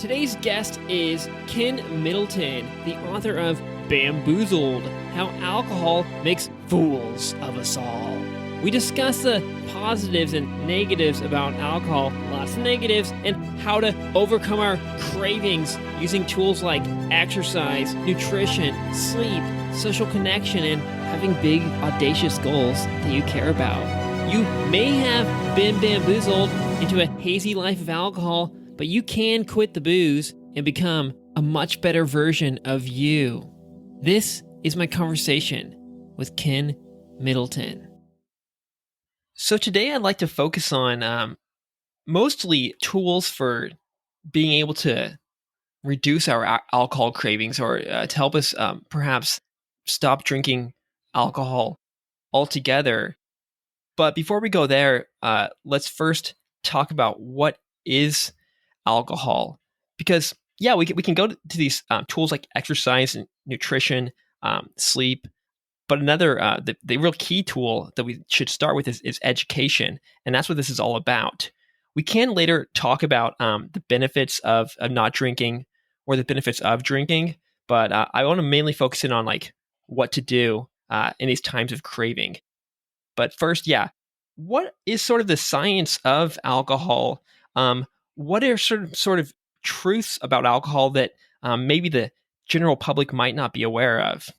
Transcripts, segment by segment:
Today's guest is Ken Middleton, the author of Bamboozled, How Alcohol Makes Fools of Us All. We discuss the positives and negatives about alcohol, lots of negatives, and how to overcome our cravings using tools like exercise, nutrition, sleep, social connection, and having big, audacious goals that you care about. You may have been bamboozled into a hazy life of alcohol, but you can quit the booze and become a much better version of you. This is my conversation with Ken Middleton. So today I'd like to focus on mostly tools for being able to reduce our alcohol cravings or to help us perhaps stop drinking alcohol altogether. But before we go there, let's first talk about what is alcohol. Because, yeah, we can go to these tools like exercise and nutrition, sleep. But another, the real key tool that we should start with is education. And that's what this is all about. We can later talk about the benefits of not drinking or the benefits of drinking. But I want to mainly focus in on like what to do in these times of craving. But first, yeah, what is sort of the science of alcohol? What are sort of truths about alcohol that maybe the general public might not be aware of?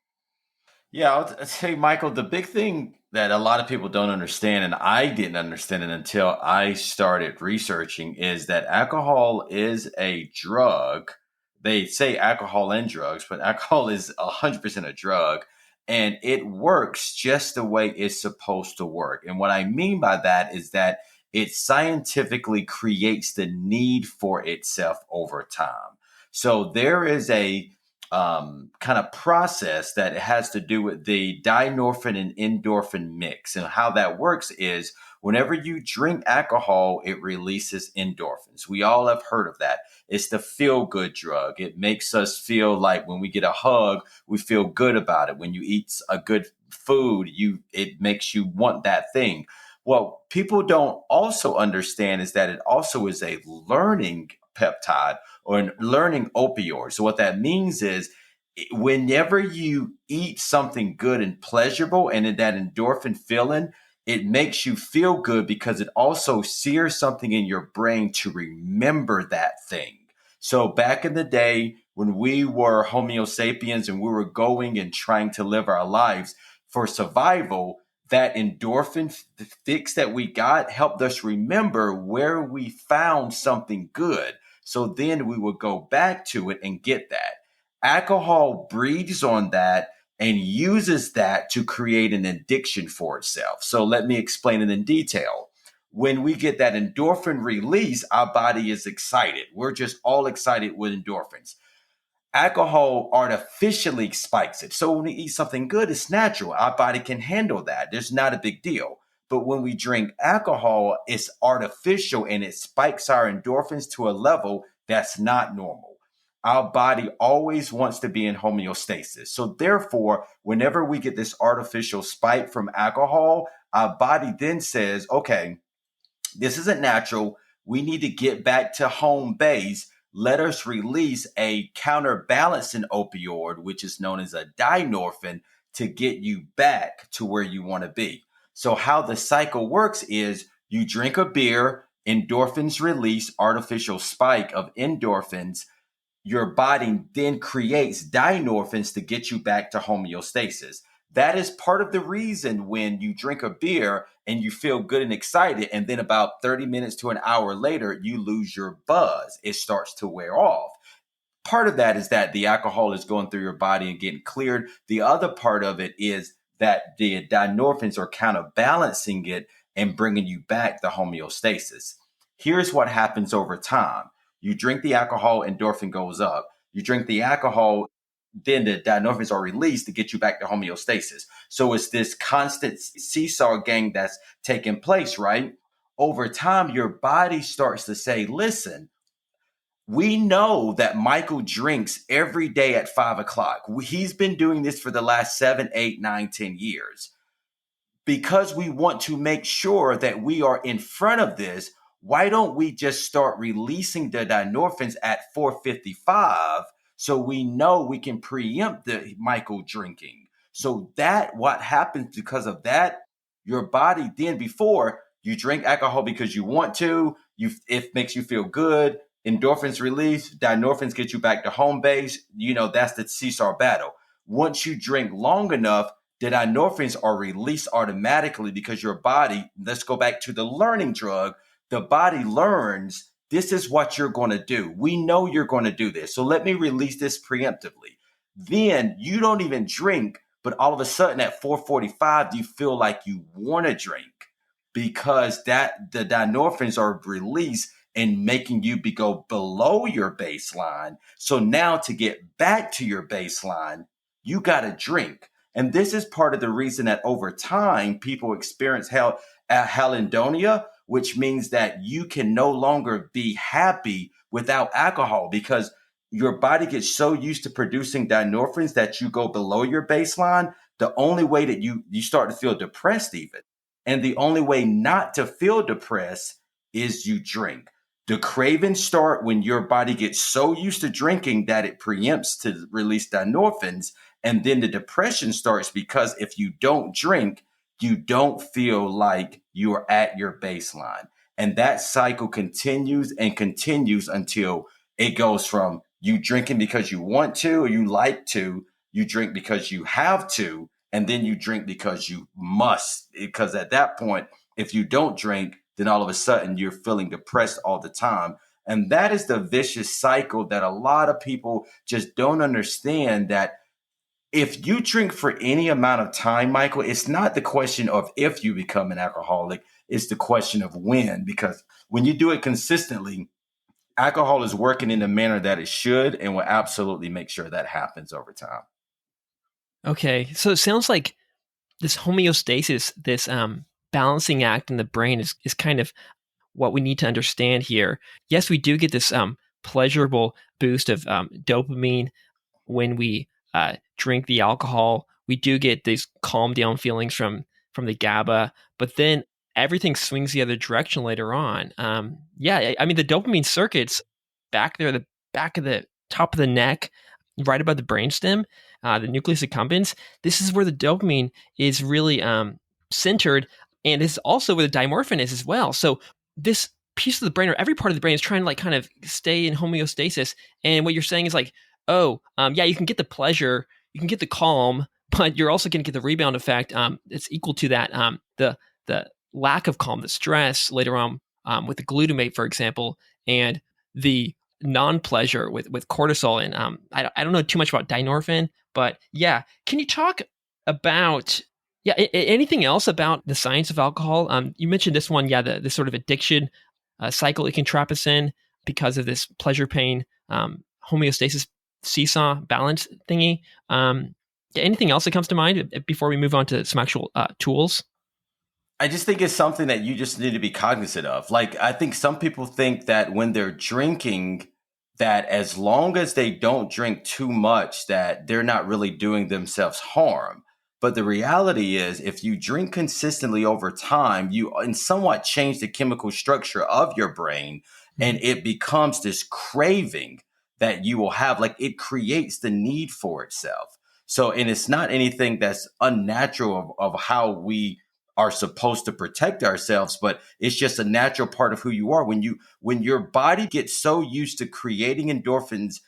Yeah, I'll say, Michael, the big thing that a lot of people don't understand, and I didn't understand it until I started researching, is that alcohol is a drug. They say alcohol and drugs, but alcohol is 100% a drug, and it works just the way it's supposed to work. And what I mean by that is that it scientifically creates the need for itself over time. So there is a kind of process that has to do with the dynorphin and endorphin mix. And how that works is whenever you drink alcohol, it releases endorphins. We all have heard of that. It's the feel good drug. It makes us feel like when we get a hug, we feel good about it. When you eat a good food, it makes you want that thing. What people don't also understand is that it also is a learning peptide or a learning opioid. So what that means is whenever you eat something good and pleasurable and in that endorphin feeling, it makes you feel good because it also sears something in your brain to remember that thing. So back in the day when we were Homo sapiens and we were going and trying to live our lives for survival, that endorphin fix that we got helped us remember where we found something good. So then we would go back to it and get that. Alcohol breeds on that and uses that to create an addiction for itself. So let me explain it in detail. When we get that endorphin release, our body is excited. We're just all excited with endorphins. Alcohol artificially spikes it. So when we eat something good, it's natural. Our body can handle that. There's not a big deal. But when we drink alcohol, it's artificial and it spikes our endorphins to a level that's not normal. Our body always wants to be in homeostasis. So therefore, whenever we get this artificial spike from alcohol, our body then says, okay, this isn't natural. We need to get back to home base. Let us release a counterbalancing opioid, which is known as a dynorphin, to get you back to where you want to be. So how the cycle works is you drink a beer, endorphins release, artificial spike of endorphins. Your body then creates dynorphins to get you back to homeostasis. That is part of the reason when you drink a beer and you feel good and excited, and then about 30 minutes to an hour later, you lose your buzz. It starts to wear off. Part of that is that the alcohol is going through your body and getting cleared. The other part of it is that the dynorphins are counterbalancing it and bringing you back to homeostasis. Here's what happens over time. You drink the alcohol, endorphin goes up. You drink the alcohol, then the dynorphins are released to get you back to homeostasis. So it's this constant seesaw game that's taking place, right? Over time, your body starts to say, listen, we know that Michael drinks every day at 5 o'clock. He's been doing this for the last 7, 8, 9, 10 years. Because we want to make sure that we are in front of this, why don't we just start releasing the endorphins at 4:55 so we know we can preempt the Michael drinking? So that what happens because of that, your body then before you drink alcohol because you want to, it makes you feel good. Endorphins release, the endorphins get you back to home base. That's the seesaw battle. Once you drink long enough, the endorphins are released automatically because your body, let's go back to the learning drug, the body learns this is what you're going to do. We know you're going to do this. So let me release this preemptively. Then you don't even drink, but all of a sudden at 4:45, you feel like you want to drink because that the endorphins are released and making you go below your baseline. So now to get back to your baseline, you got to drink. And this is part of the reason that over time, people experience helendonia, which means that you can no longer be happy without alcohol because your body gets so used to producing endorphins that you go below your baseline. The only way that you start to feel depressed even. And the only way not to feel depressed is you drink. The cravings start when your body gets so used to drinking that it preempts to release the endorphins. And then the depression starts because if you don't drink, you don't feel like you are at your baseline. And that cycle continues and continues until it goes from you drinking because you want to or you like to, you drink because you have to, and then you drink because you must. Because at that point, if you don't drink, then all of a sudden you're feeling depressed all the time. And that is the vicious cycle that a lot of people just don't understand, that if you drink for any amount of time, Michael, it's not the question of if you become an alcoholic, it's the question of when. Because when you do it consistently, alcohol is working in the manner that it should and will absolutely make sure that happens over time. Okay, so it sounds like this homeostasis, this balancing act in the brain is kind of what we need to understand here. Yes, we do get this pleasurable boost of dopamine when we drink the alcohol. We do get these calm down feelings from the GABA, but then everything swings the other direction later on. I mean, the dopamine circuits back there, the back of the top of the neck, right above the brainstem, the nucleus accumbens. This is where the dopamine is really centered, and this is also where the dimorphin is as well. So this piece of the brain, or every part of the brain, is trying to kind of stay in homeostasis. And what you're saying is you can get the pleasure, you can get the calm, but you're also going to get the rebound effect. It's equal to that, the lack of calm, the stress later on with the glutamate, for example, and the non-pleasure with cortisol. And I don't know too much about dynorphin, but yeah, can you talk about anything else about the science of alcohol? You mentioned this one, the sort of addiction cycle it can trap us in because of this pleasure pain homeostasis seesaw balance thingy. Anything else that comes to mind before we move on to some actual tools? I just think it's something that you just need to be cognizant of. Like, I think some people think that when they're drinking, that as long as they don't drink too much, that they're not really doing themselves harm. But the reality is, if you drink consistently over time, you somewhat change the chemical structure of your brain, and it becomes this craving that you will have. Like, it creates the need for itself. So, and it's not anything that's unnatural of how we are supposed to protect ourselves, but it's just a natural part of who you are. When your body gets so used to creating endorphins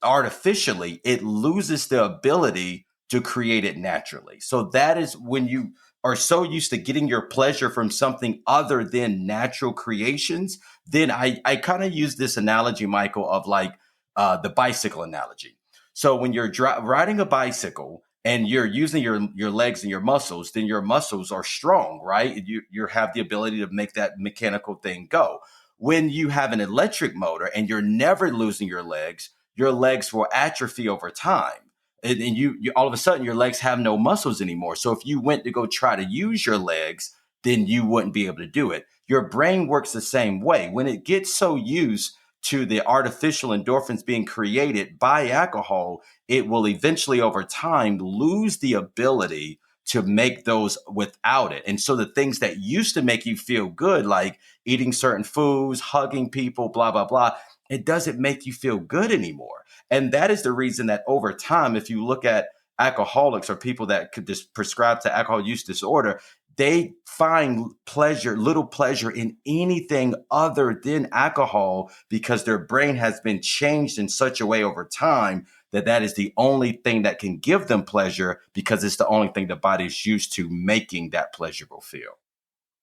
artificially, it loses the ability to create it naturally. So that is when you are so used to getting your pleasure from something other than natural creations. Then I kind of use this analogy, Michael, of like the bicycle analogy. So when you're riding a bicycle and you're using your legs and your muscles, then your muscles are strong, right? You have the ability to make that mechanical thing go. When you have an electric motor and you're never losing your legs will atrophy over time. And you all of a sudden your legs have no muscles anymore. So if you went to go try to use your legs, then you wouldn't be able to do it. Your brain works the same way. When it gets so used to the artificial endorphins being created by alcohol, it will eventually over time lose the ability to make those without it. And so the things that used to make you feel good, like eating certain foods, hugging people, blah, blah, blah, it doesn't make you feel good anymore. And that is the reason that over time, if you look at alcoholics or people that could just prescribe to alcohol use disorder, they find little pleasure in anything other than alcohol because their brain has been changed in such a way over time that is the only thing that can give them pleasure because it's the only thing the body's used to making that pleasurable feel.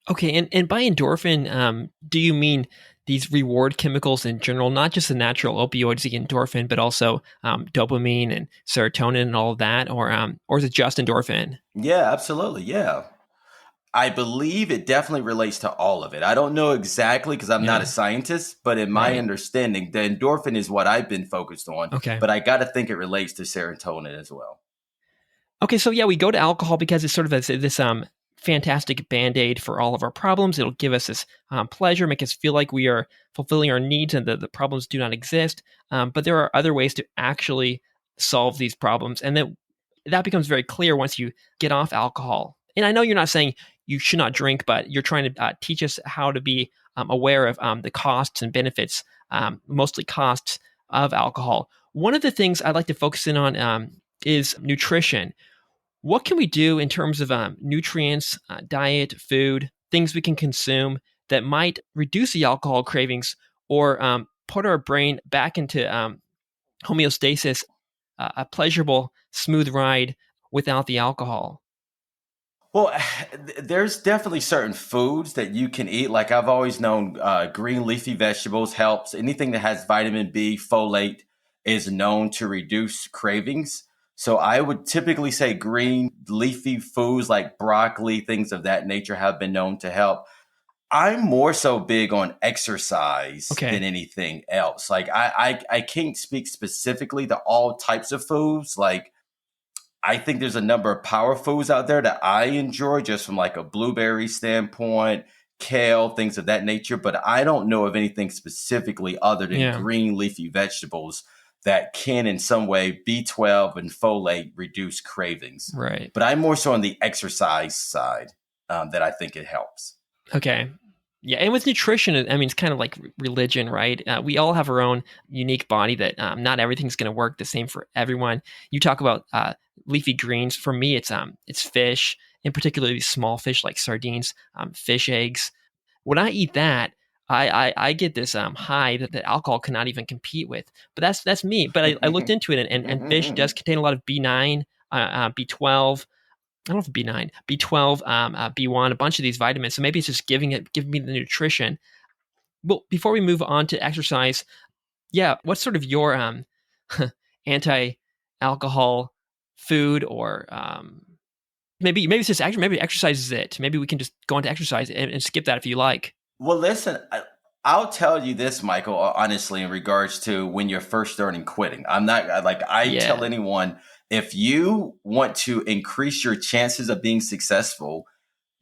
Okay, and by endorphin, do you mean these reward chemicals in general, not just the natural opioids, the endorphin, but also dopamine and serotonin and all of that, or is it just endorphin? Yeah, absolutely. Yeah. I believe it definitely relates to all of it. I don't know exactly because I'm not a Yeah, scientist, but in my right. understanding, the endorphin is what I've been focused on, Okay. but I got to think it relates to serotonin as well. Okay, so yeah, we go to alcohol because it's sort of this fantastic band-aid for all of our problems. It'll give us this pleasure, make us feel like we are fulfilling our needs and the problems do not exist. But there are other ways to actually solve these problems. And that becomes very clear once you get off alcohol. And I know you're not saying you should not drink, but you're trying to teach us how to be aware of the costs and benefits, mostly costs of alcohol. One of the things I'd like to focus in on is nutrition. What can we do in terms of nutrients, diet, food, things we can consume that might reduce the alcohol cravings or put our brain back into homeostasis, a pleasurable, smooth ride without the alcohol? Well, there's definitely certain foods that you can eat. Like I've always known, green leafy vegetables helps. Anything that has vitamin B, folate is known to reduce cravings. So I would typically say green leafy foods like broccoli, things of that nature have been known to help. I'm more so big on exercise than Okay. anything else. Like I can't speak specifically to all types of foods. Like I think there's a number of power foods out there that I enjoy just from like a blueberry standpoint, kale, things of that nature. But I don't know of anything specifically other than Yeah. green leafy vegetables that can in some way B12 and folate reduce cravings. Right. But I'm more so on the exercise side that I think it helps. Okay. Yeah, and with nutrition, I mean, it's kind of like religion, right? We all have our own unique body that not everything's going to work the same for everyone. You talk about leafy greens. For me, it's fish, in particularly small fish like sardines, fish eggs. When I eat that, I get this high that alcohol cannot even compete with. But that's me. But I looked into it, and fish does contain a lot of B9, B12. I don't know if B9, B12, B1, a bunch of these vitamins. So maybe it's just giving me the nutrition. Well, before we move on to exercise, yeah, what's sort of your anti-alcohol food, or maybe it's just actually maybe exercise is it. Maybe we can just go on to exercise and skip that if you like. Well, listen, I'll tell you this, Michael, honestly, in regards to when you're first starting quitting. I'm not like I tell Yeah. anyone if you want to increase your chances of being successful,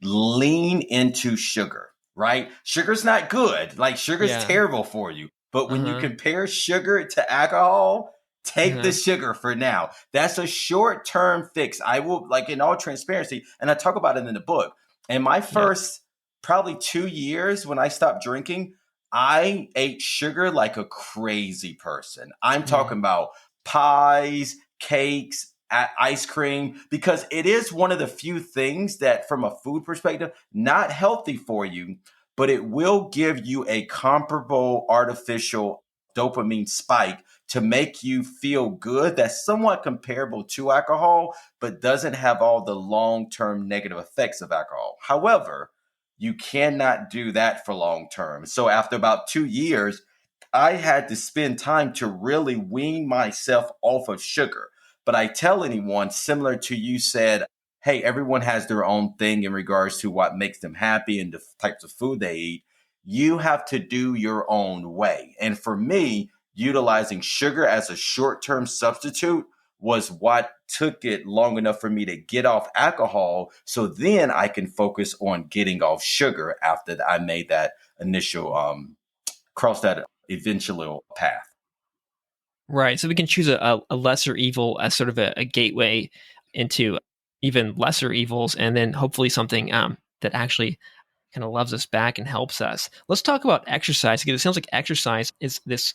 lean into sugar, right? Sugar's not good. Like sugar's Yeah. terrible for you. But when you Uh-huh. compare sugar to alcohol, take the Uh-huh. sugar for now. That's a short term fix. I will, like in all transparency, and I talk about it in the book. In my Yeah. first probably 2 years when I stopped drinking, I ate sugar like a crazy person. I'm talking Mm. about pies, cakes, ice cream, because it is one of the few things that, from a food perspective, not healthy for you, but it will give you a comparable artificial dopamine spike to make you feel good that's somewhat comparable to alcohol, but doesn't have all the long term negative effects of alcohol. However, you cannot do that for long term. So after about 2 years, I had to spend time to really wean myself off of sugar. But I tell anyone, similar to you said, hey, everyone has their own thing in regards to what makes them happy and the types of food they eat. You have to do your own way. And for me, utilizing sugar as a short term substitute was what took it long enough for me to get off alcohol. So then I can focus on getting off sugar after I made that initial cross that eventual path. Right. So we can choose a lesser evil as sort of a gateway into even lesser evils, and then hopefully something that actually kind of loves us back and helps us. Let's talk about exercise, because it sounds like exercise is this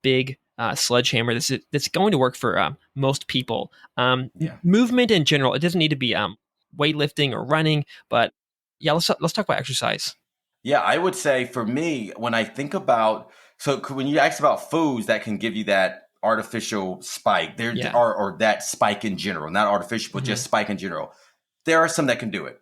big sledgehammer that's going to work for most people. Yeah. Movement in general, it doesn't need to be weightlifting or running, but yeah, let's talk about exercise. Yeah, I would say for me, when I think about, so when you ask about foods that can give you that artificial spike, there Yeah. or that spike in general, not artificial, but just spike in general, there are some that can do it.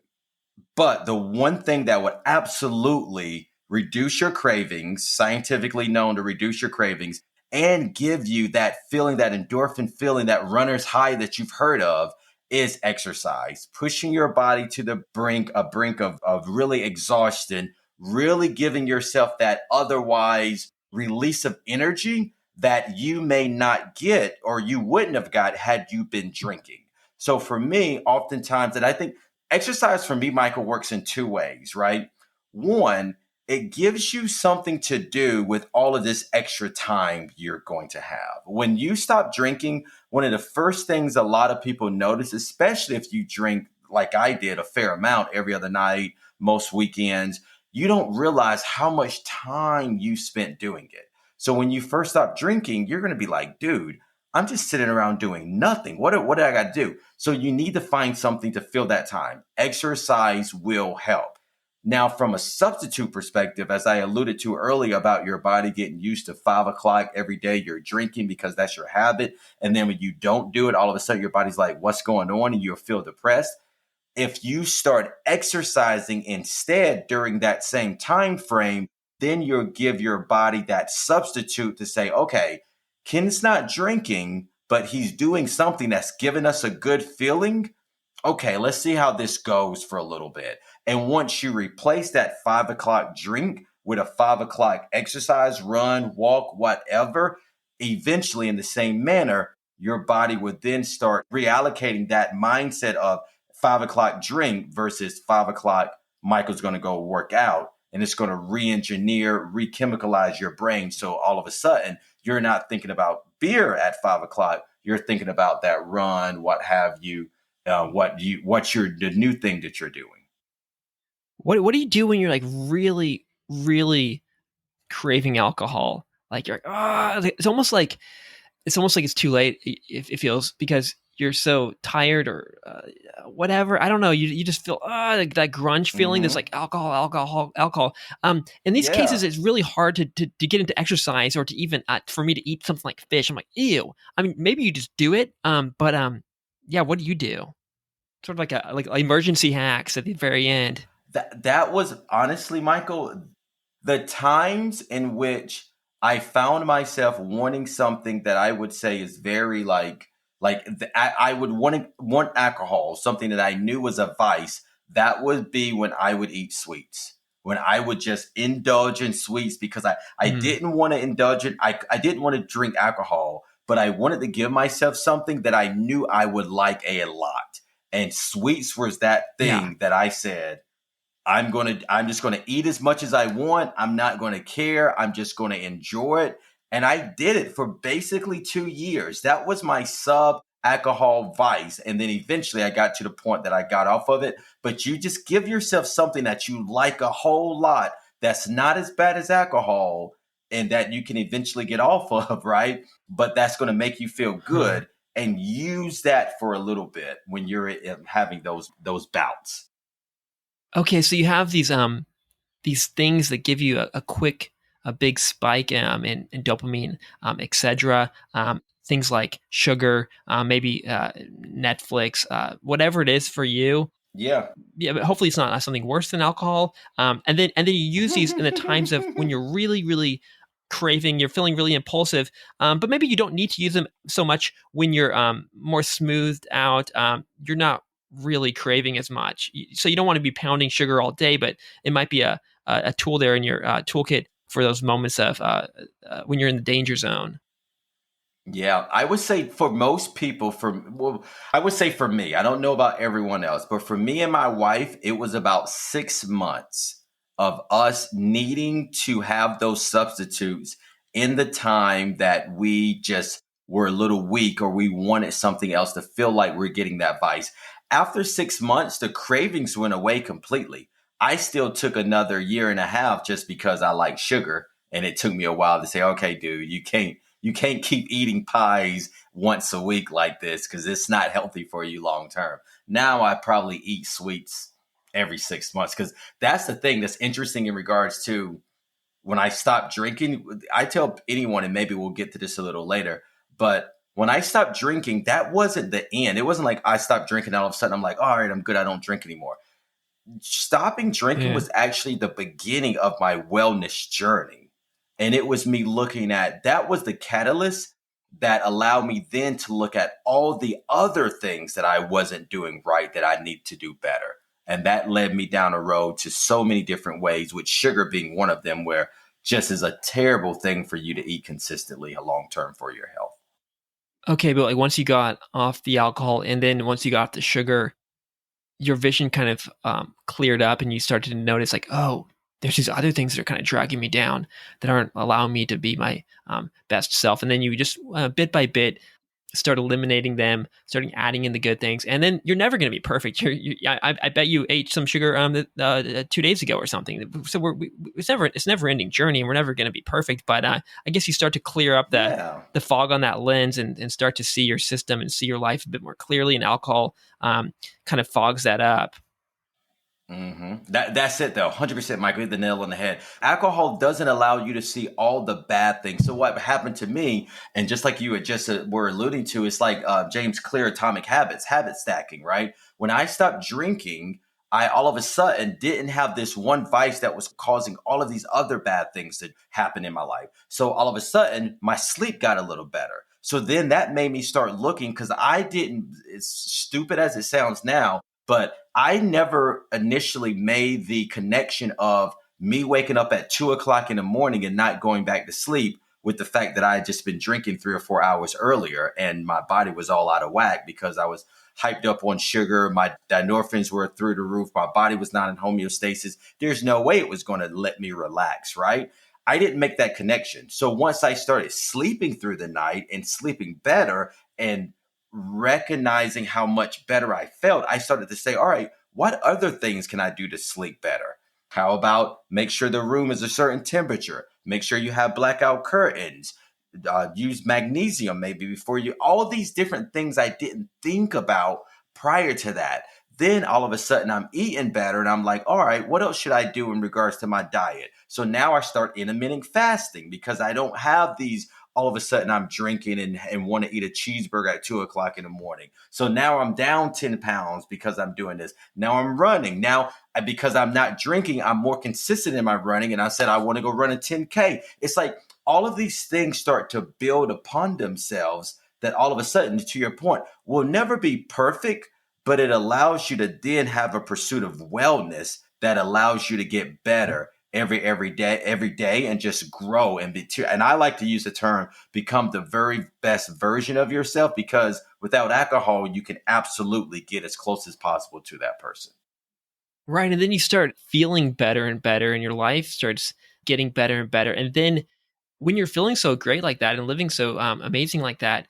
But the one thing that would absolutely reduce your cravings, scientifically known to reduce your cravings, and give you that feeling, that endorphin feeling, that runner's high that you've heard of, is exercise. Pushing your body to the brink, of really exhaustion, really giving yourself that otherwise release of energy that you may not get or you wouldn't have got had you been drinking. So for me, oftentimes, and I think exercise for me, Michael, works in two ways, right? One, it gives you something to do with all of this extra time you're going to have. When you stop drinking, one of the first things a lot of people notice, especially if you drink like I did a fair amount every other night, most weekends, you don't realize how much time you spent doing it. So when you first stop drinking, you're going to be like, dude, I'm just sitting around doing nothing. What do I got to do? So you need to find something to fill that time. Exercise will help. Now, from a substitute perspective, as I alluded to earlier about your body getting used to 5 o'clock every day, you're drinking because that's your habit. And then when you don't do it, all of a sudden your body's like, what's going on? And you'll feel depressed. If you start exercising instead during that same time frame, then you'll give your body that substitute to say, okay, Ken's not drinking, but he's doing something that's giving us a good feeling. Okay, let's see how this goes for a little bit. And once you replace that 5 o'clock drink with a 5 o'clock exercise, run, walk, whatever, eventually in the same manner, your body would then start reallocating that mindset of 5 o'clock drink versus 5 o'clock, Michael's going to go work out. And it's going to re-engineer, re-chemicalize your brain. So all of a sudden, you're not thinking about beer at 5 o'clock. You're thinking about that run, what have you, the new thing that you're doing. What do you do when you're like really, really craving alcohol? Like you're it's almost like it's too late. It feels, because you're so tired or whatever. I don't know. You just feel that grunge feeling. That's like alcohol. In these cases, Yeah. it's really hard to get into exercise, or to even for me to eat something like fish. I'm like, ew. I mean, maybe you just do it. But yeah. What do you do? Sort of like emergency hacks at the very end. That was honestly, Michael, the times in which I found myself wanting something that I would say is very I would want alcohol, something that I knew was a vice. That would be when I would eat sweets, when I would just indulge in sweets, because I didn't want to indulge in, I didn't want to drink alcohol, but I wanted to give myself something that I knew I would like a lot. And sweets was that Yeah. thing that I said, I'm just gonna eat as much as I want. I'm not gonna care. I'm just gonna enjoy it. And I did it for basically 2 years. That was my sub alcohol vice. And then eventually I got to the point that I got off of it. But you just give yourself something that you like a whole lot, that's not as bad as alcohol, and that you can eventually get off of, right? But that's gonna make you feel Huh. good, and use that for a little bit when you're having those bouts. Okay, so you have these things that give you a big spike in dopamine, etc. Things like sugar, maybe Netflix, whatever it is for you. Yeah. Yeah, but hopefully it's not something worse than alcohol. And then you use these in the times of when you're really, really craving, you're feeling really impulsive, but maybe you don't need to use them so much when you're more smoothed out. You're not really craving as much, so you don't want to be pounding sugar all day, but it might be a tool there in your toolkit for those moments of when you're in the danger zone. Yeah, I would say for most people, I would say for me, I don't know about everyone else, but for me and my wife, it was about 6 months of us needing to have those substitutes in the time that we just were a little weak, or we wanted something else to feel like we're getting that vice. After 6 months, the cravings went away completely. I still took another year and a half just because I like sugar. And it took me a while to say, okay, dude, you can't keep eating pies once a week like this because it's not healthy for you long term. Now I probably eat sweets every 6 months because that's the thing that's interesting in regards to when I stopped drinking. I tell anyone, and maybe we'll get to this a little later, but when I stopped drinking, that wasn't the end. It wasn't like I stopped drinking and all of a sudden I'm like, all right, I'm good. I don't drink anymore. Stopping drinking Yeah. was actually the beginning of my wellness journey. And it was me looking at that was the catalyst that allowed me then to look at all the other things that I wasn't doing right that I need to do better. And that led me down a road to so many different ways, with sugar being one of them, where just is a terrible thing for you to eat consistently long term for your health. Okay, but like once you got off the alcohol and then once you got off the sugar, your vision kind of cleared up and you started to notice like, oh, there's these other things that are kind of dragging me down that aren't allowing me to be my best self. And then you just bit by bit start eliminating them, starting adding in the good things, and then you're never going to be perfect. I bet you ate some sugar 2 days ago or something. So it's never ending journey, and we're never going to be perfect. But I guess you start to clear up Yeah. the fog on that lens and start to see your system and see your life a bit more clearly. And alcohol kind of fogs that up. That's it though. 100%, Michael, hit the nail on the head. Alcohol doesn't allow you to see all the bad things. So what happened to me, and just like you had just were alluding to, it's like James Clear, Atomic Habits, habit stacking, right? When I stopped drinking, I all of a sudden didn't have this one vice that was causing all of these other bad things to happen in my life. So all of a sudden, my sleep got a little better. So then that made me start looking, because I didn't, as stupid as it sounds now, but I never initially made the connection of me waking up at 2 o'clock in the morning and not going back to sleep with the fact that I had just been drinking 3 or 4 hours earlier and my body was all out of whack because I was hyped up on sugar. My endorphins were through the roof. My body was not in homeostasis. There's no way it was going to let me relax, right? I didn't make that connection. So once I started sleeping through the night and sleeping better and recognizing how much better I felt, I started to say, all right, what other things can I do to sleep better? How about make sure the room is a certain temperature? Make sure you have blackout curtains. Use magnesium maybe before you. All of these different things I didn't think about prior to that. Then all of a sudden I'm eating better and I'm like, all right, what else should I do in regards to my diet? So now I start intermittent fasting because I don't have these. All of a sudden I'm drinking and want to eat a cheeseburger at 2 o'clock in the morning. So now I'm down 10 pounds because I'm doing this. Now I'm running. Now, because I'm not drinking, I'm more consistent in my running. And I said, I want to go run a 10K. It's like all of these things start to build upon themselves that all of a sudden, to your point, will never be perfect, but it allows you to then have a pursuit of wellness that allows you to get better every day and just grow and I like to use the term become the very best version of yourself, because without alcohol you can absolutely get as close as possible to that person. Right. And then you start feeling better and better, and your life starts getting better and better. And then when you're feeling so great like that and living so amazing like that,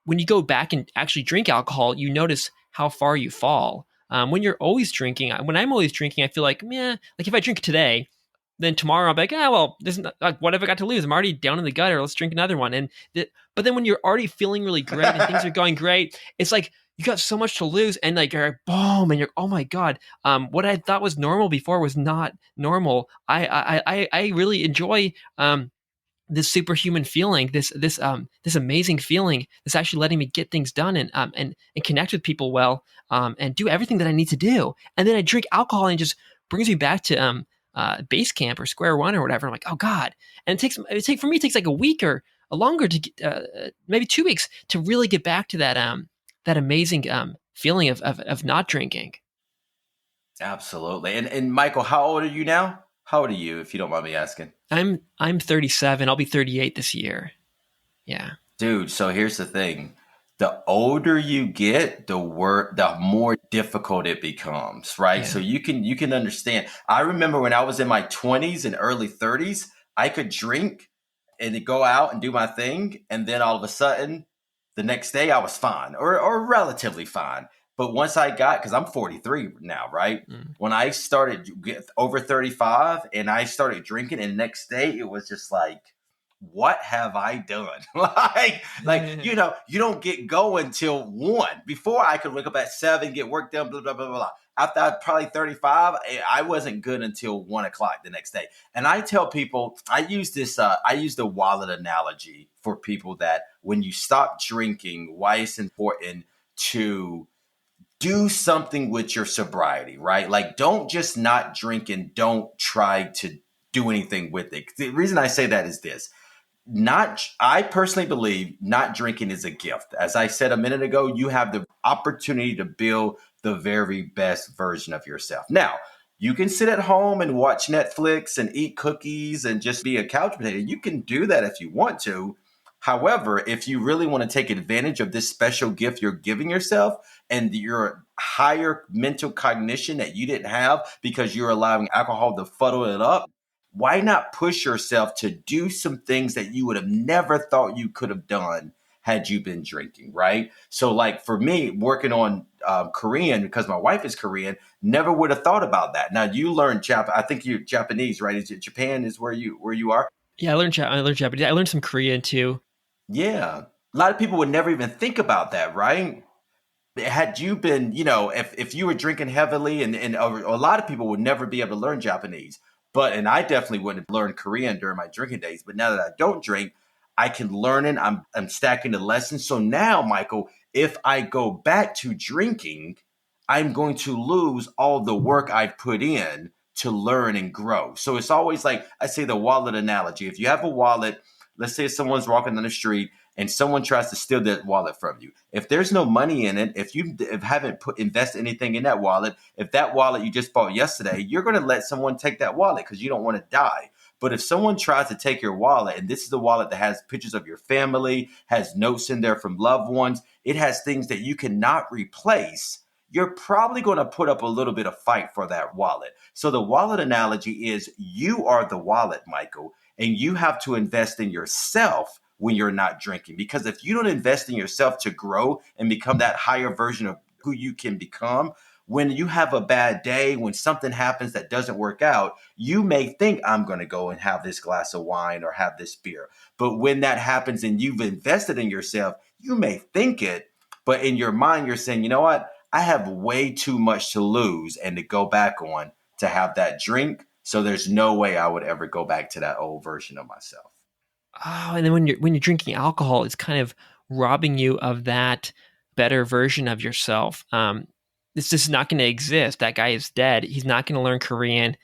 when you go back and actually drink alcohol, you notice how far you fall. When you're always drinking, when I'm always drinking, I feel like, meh, like if I drink today, then tomorrow I'm like, well, this is not, like, what have I got to lose? I'm already down in the gutter. Let's drink another one. But then when you're already feeling really great and things are going great, it's like you got so much to lose, and like you're like, boom, and you're, oh my god, what I thought was normal before was not normal. I really enjoy this superhuman feeling, this amazing feeling that's actually letting me get things done and connect with people well, and do everything that I need to do. And then I drink alcohol and it just brings me back to base camp or square one or whatever. I'm like, oh god. And for me it takes like a week or a longer to get, maybe 2 weeks to really get back to that amazing feeling of not drinking. Absolutely. And Michael, how old are you now? How old are you, if you don't mind me asking? I'm 37. I'll be 38 this year. Yeah. Dude, so here's the thing. The older you get, the more difficult it becomes, right? Yeah. So you can understand. I remember when I was in my 20s and early 30s, I could drink and then go out and do my thing, and then all of a sudden, the next day I was fine or relatively fine. But once I got, because I'm 43 now, right? Mm. When I started get over 35 and I started drinking, and the next day it was just like, what have I done? You don't get going till 1. Before I could wake up at 7, get work done, blah, blah, blah, blah, blah. After I was probably 35, I wasn't good until 1 o'clock the next day. And I tell people, I use the wallet analogy for people that when you stop drinking, why it's important to do something with your sobriety, right? Like, don't just not drink and don't try to do anything with it. The reason I say that is this. I personally believe not drinking is a gift. As I said a minute ago, you have the opportunity to build the very best version of yourself. Now, you can sit at home and watch Netflix and eat cookies and just be a couch potato. You can do that if you want to. However, if you really want to take advantage of this special gift you're giving yourself and your higher mental cognition that you didn't have because you're allowing alcohol to fuddle it up, why not push yourself to do some things that you would have never thought you could have done had you been drinking, right? So like for me, working on Korean, because my wife is Korean, never would have thought about that. Now you learned I think you're Japanese, right? Is it Japan is where you are? Yeah, I learned Japanese. I learned some Korean too. Yeah. A lot of people would never even think about that, right? Had you been, if you were drinking heavily and a lot of people would never be able to learn Japanese. And I definitely wouldn't have learned Korean during my drinking days. But now that I don't drink, I can learn it. I'm stacking the lessons. So now, Michael, if I go back to drinking, I'm going to lose all the work I've put in to learn and grow. So it's always like I say the wallet analogy. If you have a wallet, let's say someone's walking down the street and someone tries to steal that wallet from you. If there's no money in it, if you haven't invested anything in that wallet, if that wallet you just bought yesterday, you're going to let someone take that wallet because you don't want to die. But if someone tries to take your wallet, and this is the wallet that has pictures of your family, has notes in there from loved ones, it has things that you cannot replace, you're probably going to put up a little bit of fight for that wallet. So the wallet analogy is you are the wallet, Michael, and you have to invest in yourself when you're not drinking. Because if you don't invest in yourself to grow and become that higher version of who you can become, when you have a bad day, when something happens that doesn't work out, you may think I'm going to go and have this glass of wine or have this beer. But when that happens and you've invested in yourself, you may think it, but in your mind, you're saying, you know what? I have way too much to lose and to go back on to have that drink. So there's no way I would ever go back to that old version of myself. Oh, and then when you're drinking alcohol, it's kind of robbing you of that better version of yourself. This is not going to exist. That guy is dead. He's not going to learn Korean.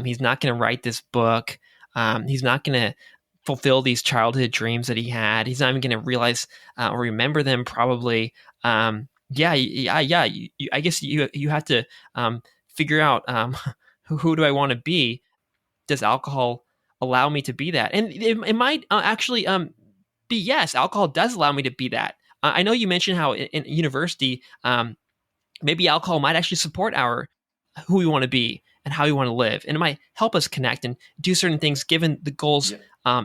He's not going to write this book. He's not going to fulfill these childhood dreams that he had. He's not even going to realize or remember them. Probably. Yeah. I guess you have to figure out who do I want to be. Does alcohol allow me to be that? And it might actually be yes. Alcohol does allow me to be that. I know you mentioned how in university, maybe alcohol might actually support who we want to be and how we want to live, and it might help us connect and do certain things given the goals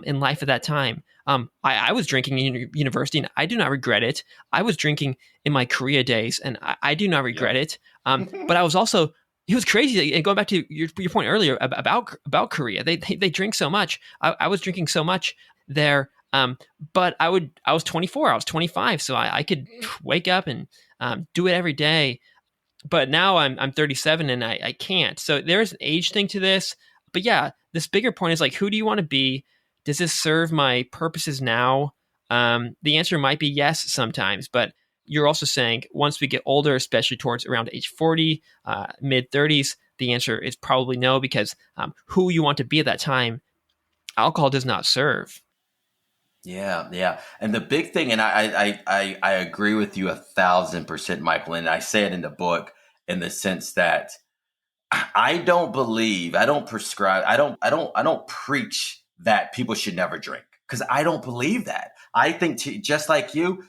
in life at that time. I was drinking in university, and I do not regret it. I was drinking in my Korea days, and I do not regret it. But I was also. It was crazy. And going back to your point earlier about Korea, they drink so much. I was drinking so much there, but I was 24, I was 25, so I could wake up and do it every day. But now I'm 37 and I can't. So there's an age thing to this. But yeah, this bigger point is like, who do you want to be? Does this serve my purposes now? The answer might be yes sometimes, but you're also saying once we get older, especially towards around age 40, mid 30s, the answer is probably no, because who you want to be at that time, alcohol does not serve. Yeah. And the big thing, and I agree with you 1,000%, Michael, and I say it in the book in the sense that I don't prescribe, I don't preach that people should never drink because I don't believe that. I think just like you,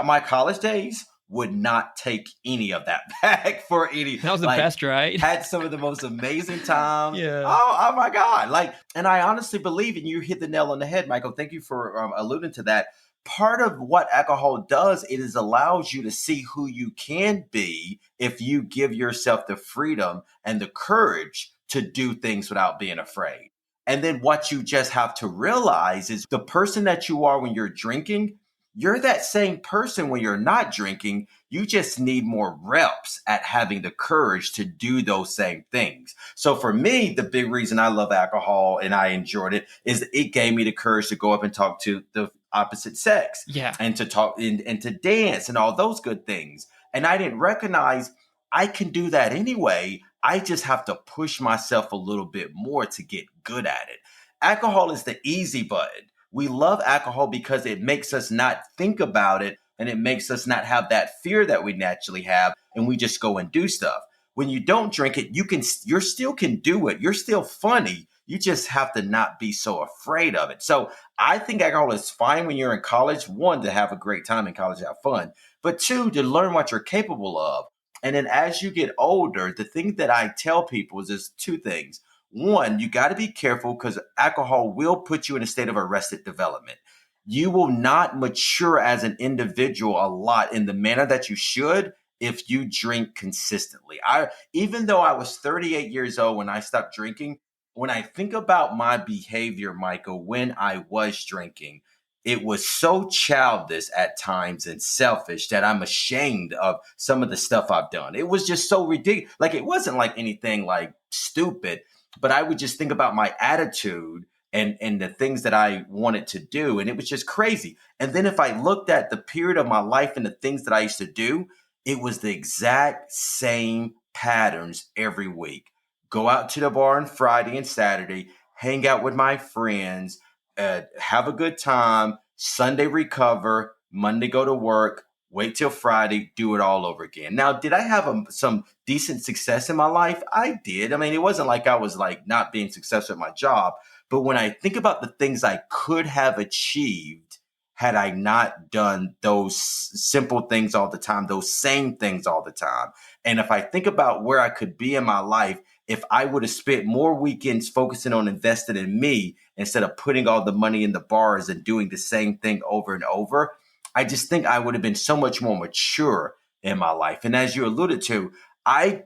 my college days would not take any of that back for any. That was the best, right? Had some of the most amazing times. Yeah. Oh my God. And I honestly believe, and you hit the nail on the head, Michael. Thank you for alluding to that. part of what alcohol does, it is allows you to see who you can be if you give yourself the freedom and the courage to do things without being afraid. And then what you just have to realize is the person that you are when you're drinking, you're that same person when you're not drinking. You just need more reps at having the courage to do those same things. So for me, the big reason I love alcohol and I enjoyed it is it gave me the courage to go up and talk to the opposite sex Yeah. and to talk and to dance and all those good things. And I didn't recognize I can do that anyway. I just have to push myself a little bit more to get good at it. Alcohol is the easy button. We love alcohol because it makes us not think about it and it makes us not have that fear that we naturally have, and we just go and do stuff. When you don't drink it, you still can do it. You're still funny. You just have to not be so afraid of it. So I think alcohol is fine when you're in college. One, to have a great time in college, have fun, but two, to learn what you're capable of. And then as you get older, the thing that I tell people is two things. One, you got to be careful because alcohol will put you in a state of arrested development. You will not mature as an individual a lot in the manner that you should if you drink consistently. Even though I was 38 years old when I stopped drinking, when I think about my behavior, Michael, when I was drinking, it was so childish at times and selfish that I'm ashamed of some of the stuff I've done. It was just so ridiculous. Like, it wasn't like anything like stupid, but I would just think about my attitude and the things that I wanted to do. And it was just crazy. And then if I looked at the period of my life and the things that I used to do, it was the exact same patterns every week. Go out to the bar on Friday and Saturday, hang out with my friends, have a good time, Sunday recover, Monday go to work, wait till Friday, do it all over again. Now, did I have some decent success in my life? I did. I mean, it wasn't like I was like not being successful at my job. But when I think about the things I could have achieved had I not done those simple things all the time, those same things all the time. And if I think about where I could be in my life, if I would have spent more weekends focusing on investing in me instead of putting all the money in the bars and doing the same thing over and over, I just think I would have been so much more mature in my life. And as you alluded to, I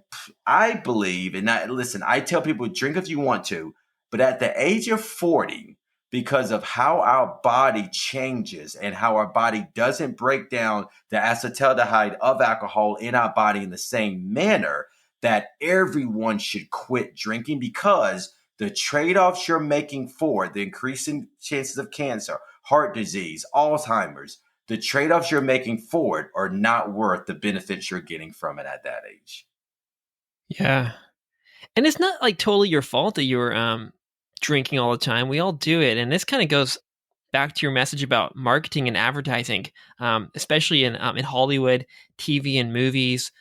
believe, and listen, I tell people, drink if you want to, but at the age of 40, because of how our body changes and how our body doesn't break down the acetaldehyde of alcohol in our body in the same manner, that everyone should quit drinking, because the trade-offs you're making for the increasing chances of cancer, heart disease, Alzheimer's, the trade-offs you're making for it are not worth the benefits you're getting from it at that age. Yeah. And it's not like totally your fault that you were drinking all the time. We all do it. And this kind of goes back to your message about marketing and advertising, especially in Hollywood, TV and movies,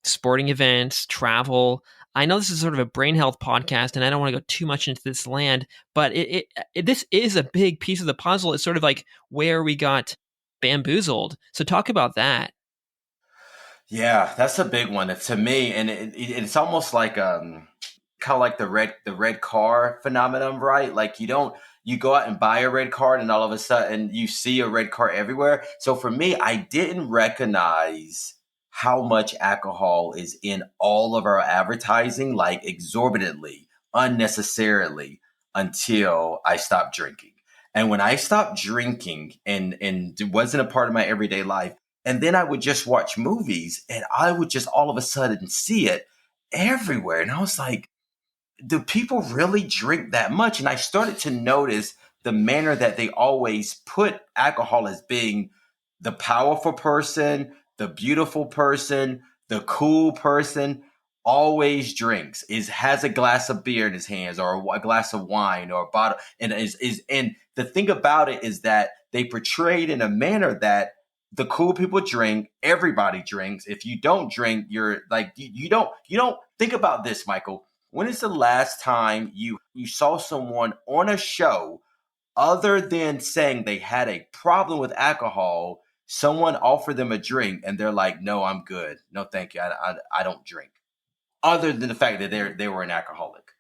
sporting events, travel. I know this is sort of a brain health podcast, and I don't want to go too much into this land, but this is a big piece of the puzzle. It's sort of like where we got bamboozled. So talk about that. Yeah, that's a big one to me, and it's almost like kind of like the red car phenomenon, right? Like you go out and buy a red car, and all of a sudden you see a red car everywhere. So for me, I didn't recognize how much alcohol is in all of our advertising, like exorbitantly, unnecessarily, until I stopped drinking. And when I stopped drinking and it wasn't a part of my everyday life, and then I would just watch movies and I would just all of a sudden see it everywhere. And I was like, do people really drink that much? And I started to notice the manner that they always put alcohol as being the powerful person, the beautiful person, the cool person, always drinks, has a glass of beer in his hands or a glass of wine or a bottle. And and the thing about it is that they portrayed in a manner that the cool people drink, everybody drinks. If you don't drink, you're like, you don't think about this, Michael. When is the last time you saw someone on a show, other than saying they had a problem with alcohol, someone offered them a drink and they're like, no, I'm good. No, thank you. I don't drink. Other than the fact that they were an alcoholic.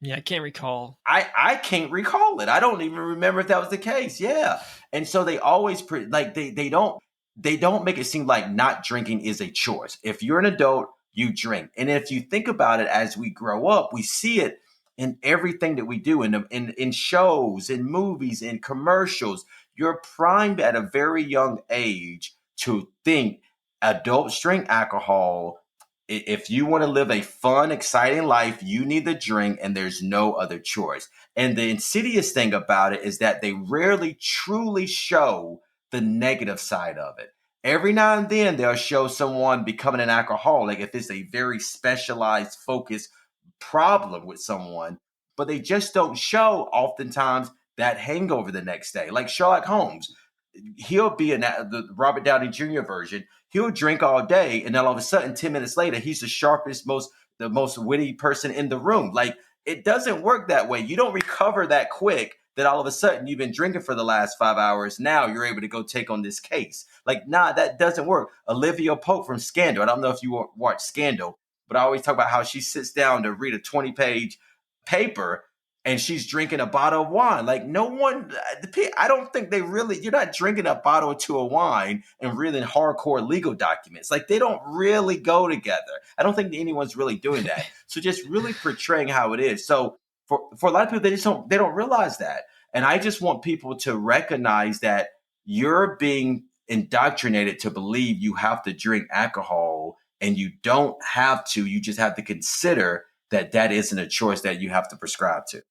Yeah, I can't recall. I can't recall it. I don't even remember if that was the case. Yeah. And so they always like they don't make it seem like not drinking is a choice. If you're an adult, you drink. And if you think about it as we grow up, we see it in everything that we do in shows, in movies, in commercials. You're primed at a very young age to think adults drink alcohol. If you want to live a fun, exciting life, you need the drink, and there's no other choice. And the insidious thing about it is that they rarely truly show the negative side of it. Every now and then, they'll show someone becoming an alcoholic if it's a very specialized, focused problem with someone, but they just don't show oftentimes that hangover the next day. Like Sherlock Holmes, he'll be in the Robert Downey Jr. version. He'll drink all day, and then all of a sudden, 10 minutes later, he's the sharpest, the most witty person in the room. Like it doesn't work that way. You don't recover that quick. That all of a sudden you've been drinking for the last 5 hours. Now you're able to go take on this case. Like, nah, that doesn't work. Olivia Pope from Scandal. I don't know if you watch Scandal, but I always talk about how she sits down to read a 20-page paper and she's drinking a bottle of wine. Like no one, I don't think you're not drinking a bottle or two of wine and reading hardcore legal documents. Like they don't really go together. I don't think anyone's really doing that. So just really portraying how it is. So for a lot of people, they don't realize that. And I just want people to recognize that you're being indoctrinated to believe you have to drink alcohol, and you don't have to. You just have to consider that isn't a choice that you have to prescribe to.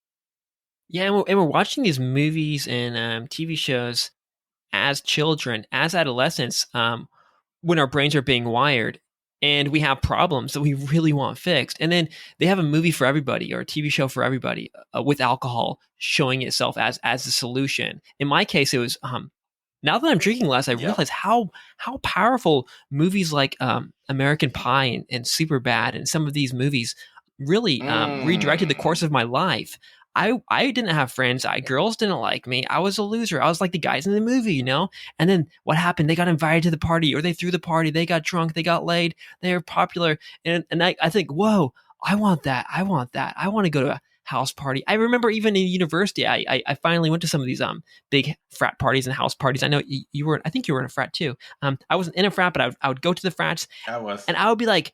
Yeah, and we're watching these movies and TV shows as children, as adolescents, when our brains are being wired and we have problems that we really want fixed. And then they have a movie for everybody or a TV show for everybody with alcohol showing itself as the solution. In my case, it was now that I'm drinking less, I realize how powerful movies like American Pie and Superbad and some of these movies really redirected the course of my life. I didn't have friends. Girls didn't like me. I was a loser. I was like the guys in the movie, you know? And then what happened? They got invited to the party, or they threw the party. They got drunk. They got laid. They were popular. And I think, whoa, I want that. I want that. I want to go to a house party. I remember even in university, I finally went to some of these big frat parties and house parties. I know you were. I think you were in a frat too. I wasn't in a frat, but I would go to the frats. I was. And I would be like,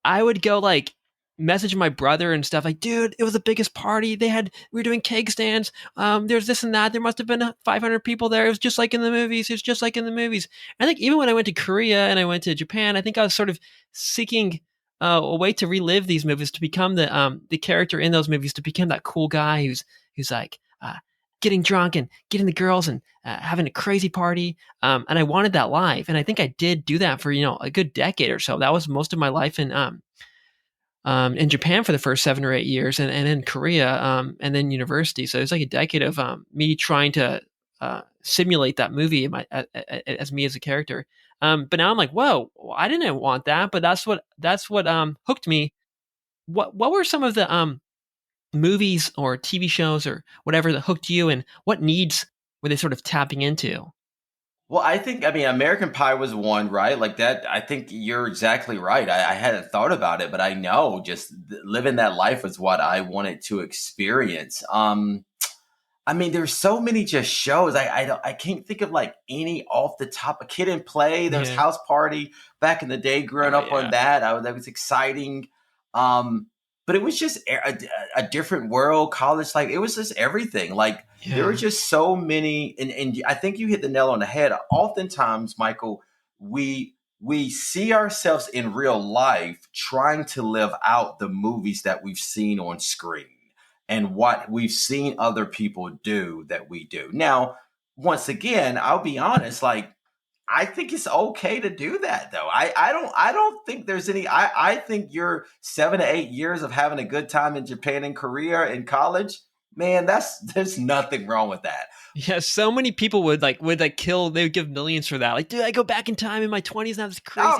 I would go like message my brother and stuff like, dude, it was the biggest party. We were doing keg stands. There's this and that. There must have been 500 people there. It was just like in the movies. It's just like in the movies. I think even when I went to Korea and I went to Japan, I think I was sort of seeking a way to relive these movies, to become the character in those movies, to become that cool guy who's like getting drunk and getting the girls and having a crazy party. And I wanted that life. And I think I did do that for, a good decade or so. That was most of my life in Japan for the first 7 or 8 years, and in Korea, and then university. So it's like a decade of me trying to simulate that movie as me as a character. But now I'm like, whoa, I didn't want that, but that's what hooked me. What were some of the movies or TV shows or whatever that hooked you, and what needs were they sort of tapping into? Well, American Pie was one, right? Like that. I think you're exactly right. I hadn't thought about it, but I know just living that life was what I wanted to experience. There's so many just shows. I can't think of like any off the top. A Kid and Play. There was House Party back in the day. Growing up on that, that was exciting. But it was just a different world. College, like it was just everything. Like there were just so many, and I think you hit the nail on the head. Oftentimes, Michael, we see ourselves in real life trying to live out the movies that we've seen on screen and what we've seen other people do that we do. Now, once again, I'll be honest, like I think it's okay to do that though. I don't think there's any, I think your 7 to 8 years of having a good time in Japan and Korea in college, man, there's nothing wrong with that. Yeah, so many people would kill. They would give millions for that. Like, dude, I go back in time in my 20s and have this crazy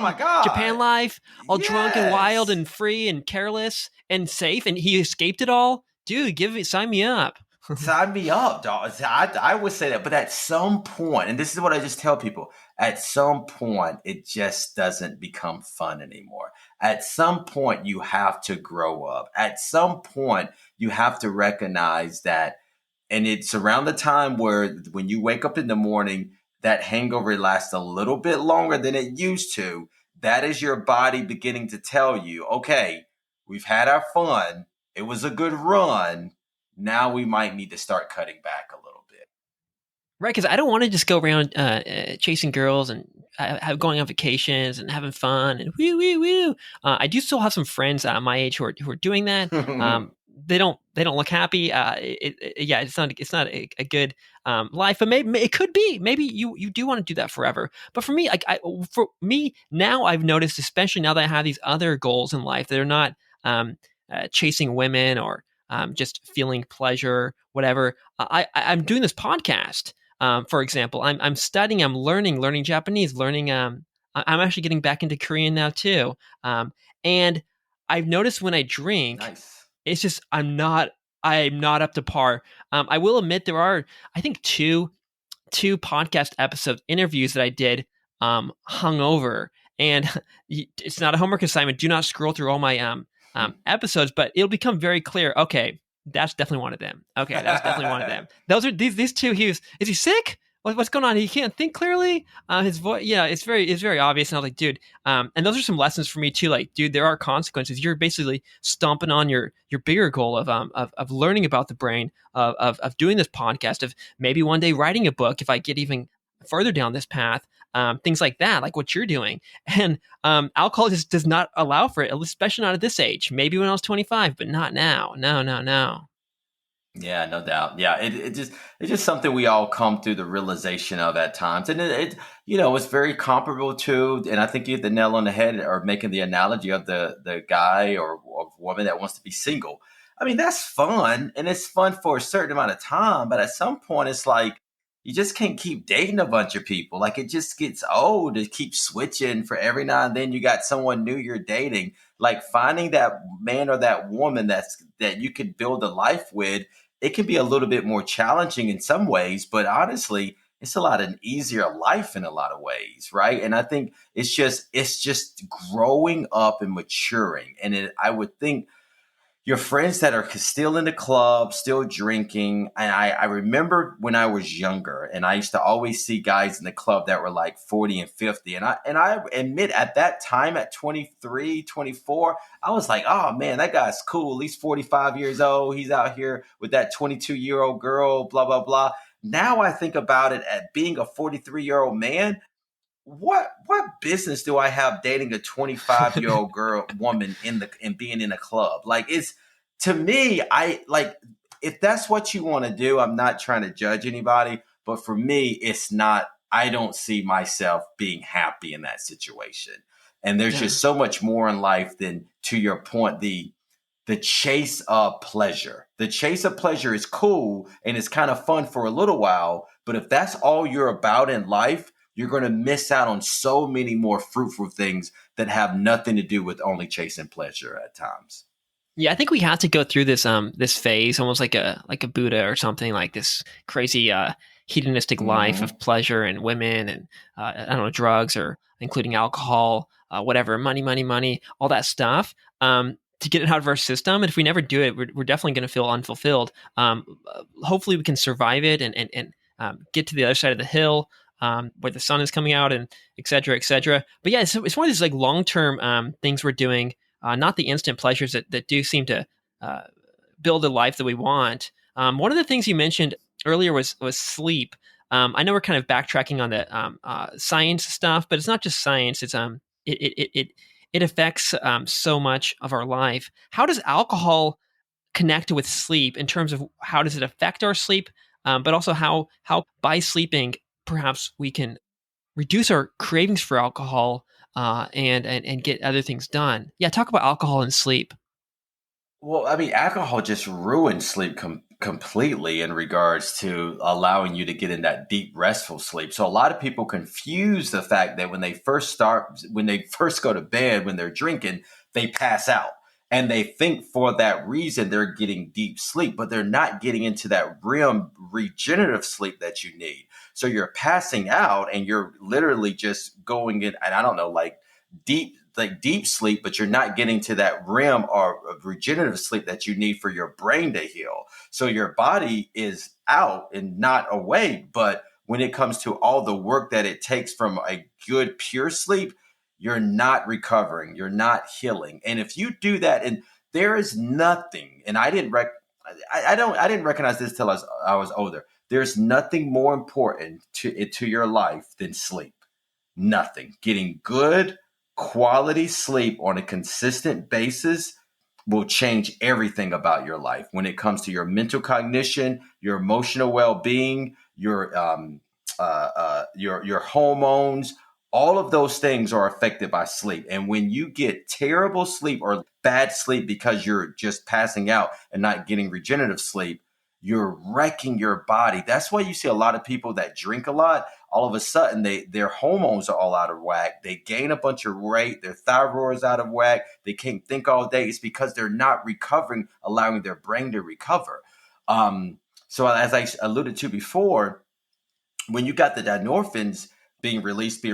Japan life, all drunk and wild and free and careless and safe. And he escaped it all. Dude, sign me up. Sign me up, dog. I would say that, but at some point, and this is what I just tell people, at some point, it just doesn't become fun anymore. At some point, you have to grow up. At some point, you have to recognize that, and it's around the time where when you wake up in the morning, that hangover lasts a little bit longer than it used to. That is your body beginning to tell you, okay, we've had our fun. It was a good run. Now we might need to start cutting back a little bit. Right, because I don't want to just go around chasing girls and going on vacations and having fun and woo woo woo. I do still have some friends my age who are doing that. They don't look happy. Yeah, it's not a good life, but maybe it could be. Maybe you do want to do that forever. But for me, for me now, I've noticed, especially now that I have these other goals in life that are not chasing women or just feeling pleasure, whatever. I'm doing this podcast. For example, I'm studying, I'm learning Japanese, learning. I'm actually getting back into Korean now too. And I've noticed when I drink, Nice. it's just I'm not up to par. I will admit there are, I think, two podcast episode interviews that I did hungover, and it's not a homework assignment. Do not scroll through all my episodes, but it'll become very clear. Okay, that's definitely one of them. Okay, that's definitely one of them. Those are these two. Is he sick? What's going on? He can't think clearly. His voice, yeah, it's very obvious. And I was like, dude, and those are some lessons for me too. Like, dude, there are consequences. You're basically stomping on your bigger goal of learning about the brain, of doing this podcast, of maybe one day writing a book if I get even further down this path. Things like that, like what you're doing. And alcohol just does not allow for it, especially not at this age. Maybe when I was 25, but not now. No. Yeah, no doubt. Yeah, it's just something we all come through the realization of at times, and it's very comparable to. And I think you hit the nail on the head, or making the analogy of the guy or woman that wants to be single. I mean, that's fun, and it's fun for a certain amount of time, but at some point, it's like you just can't keep dating a bunch of people. Like, it just gets old to keep switching for every now and then. You got someone new you're dating. Like, finding that man or that woman that you could build a life with, it can be a little bit more challenging in some ways, but honestly, it's a lot an easier life in a lot of ways, right? And I think it's just growing up and maturing. And I would think your friends that are still in the club, still drinking. And I remember when I was younger, and I used to always see guys in the club that were like 40 and 50. And I admit, at that time, at 23, 24, I was like, oh man, that guy's cool. At least 45 years old. He's out here with that 22-year-old girl, blah, blah, blah. Now I think about it at being a 43-year-old man. What business do I have dating a 25-year-old woman and being in a club? Like, it's, to me, I like, if that's what you want to do, I'm not trying to judge anybody, but for me, it's not. I don't see myself being happy in that situation. And there's just so much more in life than, to your point, the chase of pleasure. The chase of pleasure is cool and it's kind of fun for a little while, but if that's all you're about in life, you're going to miss out on so many more fruitful things that have nothing to do with only chasing pleasure at times. Yeah, I think we have to go through this phase, almost like a Buddha or something, like this crazy hedonistic life of pleasure and women and I don't know, drugs, or including alcohol, whatever, money, all that stuff. To get it out of our system, and if we never do it, we're definitely going to feel unfulfilled. Hopefully, we can survive it and get to the other side of the hill, where the sun is coming out, and et cetera, et cetera. But yeah, it's one of these like long-term things we're doing, not the instant pleasures that do seem to build a life that we want. One of the things you mentioned earlier was sleep. I know we're kind of backtracking on the science stuff, but it's not just science. It's it affects so much of our life. How does alcohol connect with sleep in terms of how does it affect our sleep, but also how by sleeping perhaps we can reduce our cravings for alcohol and get other things done. Yeah, talk about alcohol and sleep. Well, I mean, alcohol just ruins sleep completely in regards to allowing you to get in that deep, restful sleep. So a lot of people confuse the fact that when they first go to bed, when they're drinking, they pass out. And they think for that reason they're getting deep sleep, but they're not getting into that REM regenerative sleep that you need. So you're passing out and you're literally just going in, and I don't know, like deep sleep, but you're not getting to that REM or regenerative sleep that you need for your brain to heal. So your body is out and not awake, but when it comes to all the work that it takes from a good pure sleep, you're not recovering, you're not healing. And if you do that, and there is nothing, and I didn't recognize this till I was older. There's nothing more important to your life than sleep. Nothing. Getting good quality sleep on a consistent basis will change everything about your life when it comes to your mental cognition, your emotional well-being, your hormones. All of those things are affected by sleep. And when you get terrible sleep or bad sleep because you're just passing out and not getting regenerative sleep, you're wrecking your body. That's why you see a lot of people that drink a lot. All of a sudden, their hormones are all out of whack. They gain a bunch of weight. Their thyroid is out of whack. They can't think all day. It's because they're not recovering, allowing their brain to recover. So as I alluded to before, when you got the endorphins being released,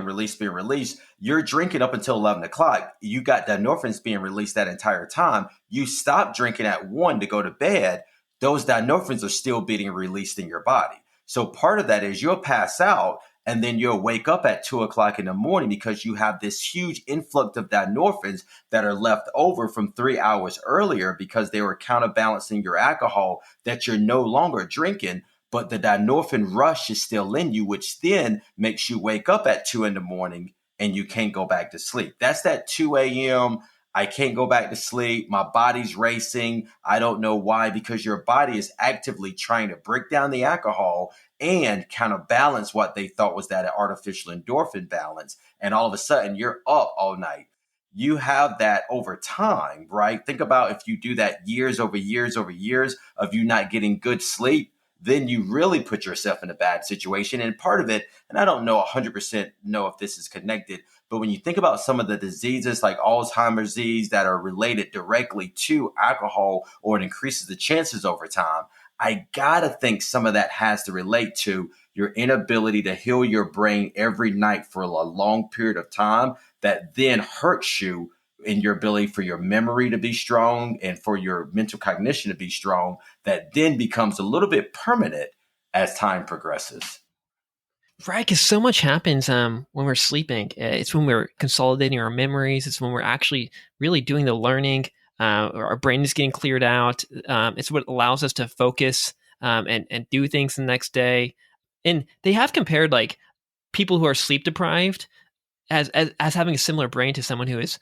you're drinking up until 11 o'clock. You got the endorphins being released that entire time. You stop drinking at 1 to go to bed. Those endorphins are still being released in your body. So part of that is you'll pass out and then you'll wake up at 2 o'clock in the morning because you have this huge influx of endorphins that are left over from 3 hours earlier because they were counterbalancing your alcohol that you're no longer drinking, but the endorphin rush is still in you, which then makes you wake up at 2 in the morning and you can't go back to sleep. That's that 2 a.m. I can't go back to sleep. My body's racing. I don't know why, because your body is actively trying to break down the alcohol and counterbalance what they thought was that artificial endorphin balance. And all of a sudden, you're up all night. You have that over time, right? Think about if you do that years over years over years of you not getting good sleep, then you really put yourself in a bad situation. And part of it, and I don't know 100% know if this is connected, but when you think about some of the diseases like Alzheimer's disease that are related directly to alcohol, or it increases the chances over time, I gotta think some of that has to relate to your inability to heal your brain every night for a long period of time that then hurts you in your ability for your memory to be strong and for your mental cognition to be strong, that then becomes a little bit permanent as time progresses. Right, because so much happens when we're sleeping. It's when we're consolidating our memories. It's when we're actually really doing the learning. Our brain is getting cleared out. It's what allows us to focus and do things the next day. And they have compared like people who are sleep deprived as having a similar brain to someone who is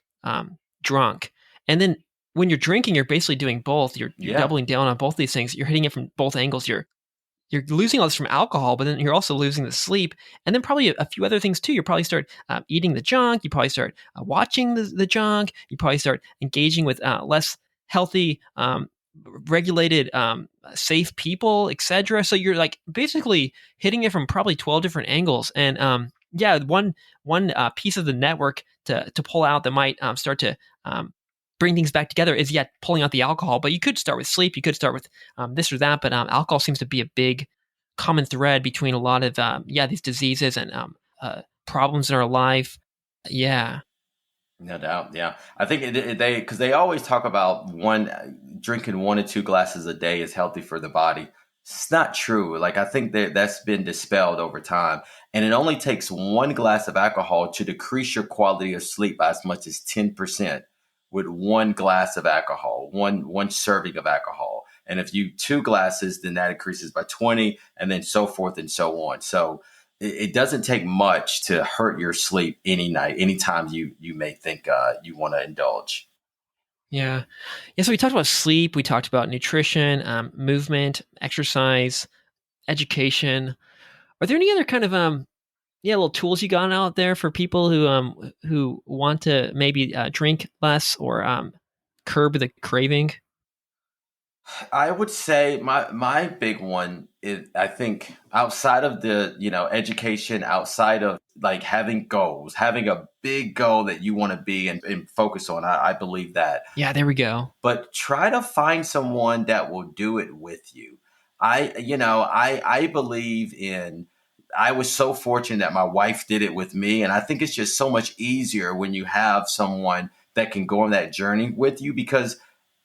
drunk. And then when you're drinking, you're basically doing both. You're Yeah. doubling down on both these things. You're hitting it from both angles. You're losing all this from alcohol, but then you're also losing the sleep, and then probably a few other things too. You probably start eating the junk. You probably start watching the junk. You probably start engaging with less healthy, regulated, safe people, etc. So you're like basically hitting it from probably 12 different angles, and yeah, one piece of the network to pull out that might start to bring things back together is yet pulling out the alcohol. But you could start with sleep. You could start with this or that. But alcohol seems to be a big common thread between a lot of these diseases and problems in our life. Yeah. No doubt. Yeah. I think because they always talk about drinking 1 to 2 glasses a day is healthy for the body. It's not true. Like, I think that's been dispelled over time. And it only takes 1 glass of alcohol to decrease your quality of sleep by as much as 10% with 1 glass of alcohol, one serving of alcohol. And if you 2 glasses, then that increases by 20, and then so forth and so on. So it doesn't take much to hurt your sleep any night, anytime you may think you want to indulge. Yeah. Yeah. So we talked about sleep. We talked about nutrition, movement, exercise, education. Are there any other kind of little tools you got out there for people who want to maybe drink less or curb the craving? I would say my big one is, I think, outside of the, education, outside of like having goals, having a big goal that you want to be and focus on. I believe that. Yeah, there we go. But try to find someone that will do it with you. I believe in, I was so fortunate that my wife did it with me. And I think it's just so much easier when you have someone that can go on that journey with you, because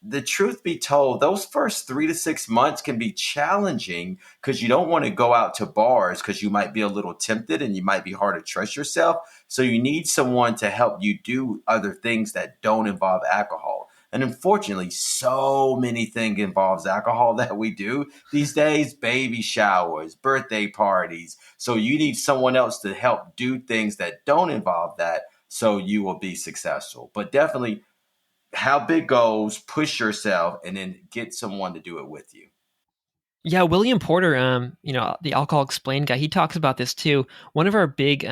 the truth be told, those first 3 to 6 months can be challenging because you don't want to go out to bars because you might be a little tempted and you might be hard to trust yourself. So you need someone to help you do other things that don't involve alcohol. And unfortunately, so many things involves alcohol that we do these days, baby showers, birthday parties. So you need someone else to help do things that don't involve that so you will be successful. But definitely have big goals, push yourself, and then get someone to do it with you. Yeah, William Porter, the Alcohol Explained guy, he talks about this too. One of our big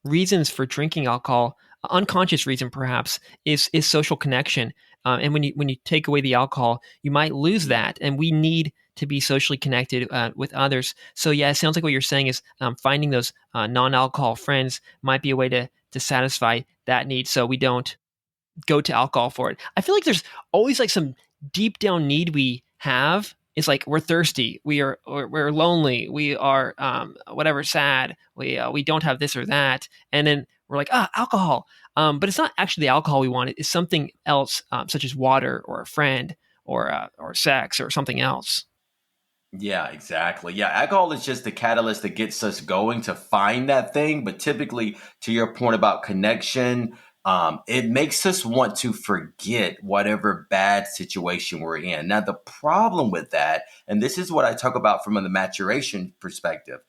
reasons for drinking alcohol, unconscious reason perhaps, is social connection. And when you take away the alcohol, you might lose that, and we need to be socially connected with others. So yeah, it sounds like what you're saying is finding those non-alcohol friends might be a way to satisfy that need, so we don't go to alcohol for it. I feel like there's always like some deep down need we have. It's like we're thirsty, we're lonely, we are whatever, sad, we don't have this or that, and then we're like, alcohol. But it's not actually the alcohol we want. It's something else, such as water or a friend or sex or something else. Yeah, exactly. Yeah, alcohol is just the catalyst that gets us going to find that thing. But typically, to your point about connection, it makes us want to forget whatever bad situation we're in. Now, the problem with that, and this is what I talk about from the maturation perspective,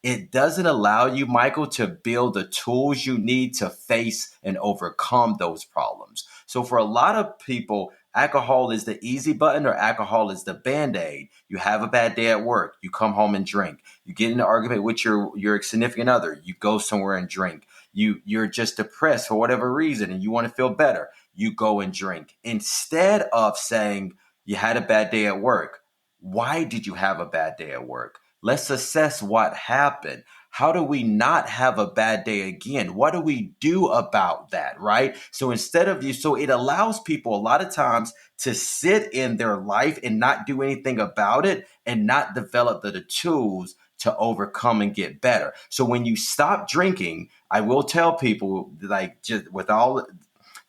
it doesn't allow you, Michael, to build the tools you need to face and overcome those problems. So, for a lot of people, alcohol is the easy button or alcohol is the band-aid. You have a bad day at work, you come home and drink. You get in an argument with your significant other, you go somewhere and drink. You're just depressed for whatever reason and you want to feel better, you go and drink. Instead of saying you had a bad day at work, why did you have a bad day at work? Let's assess what happened. How do we not have a bad day again? What do we do about that, right? So so it allows people a lot of times to sit in their life and not do anything about it and not develop the tools to overcome and get better. So when you stop drinking, I will tell people, like, just with all,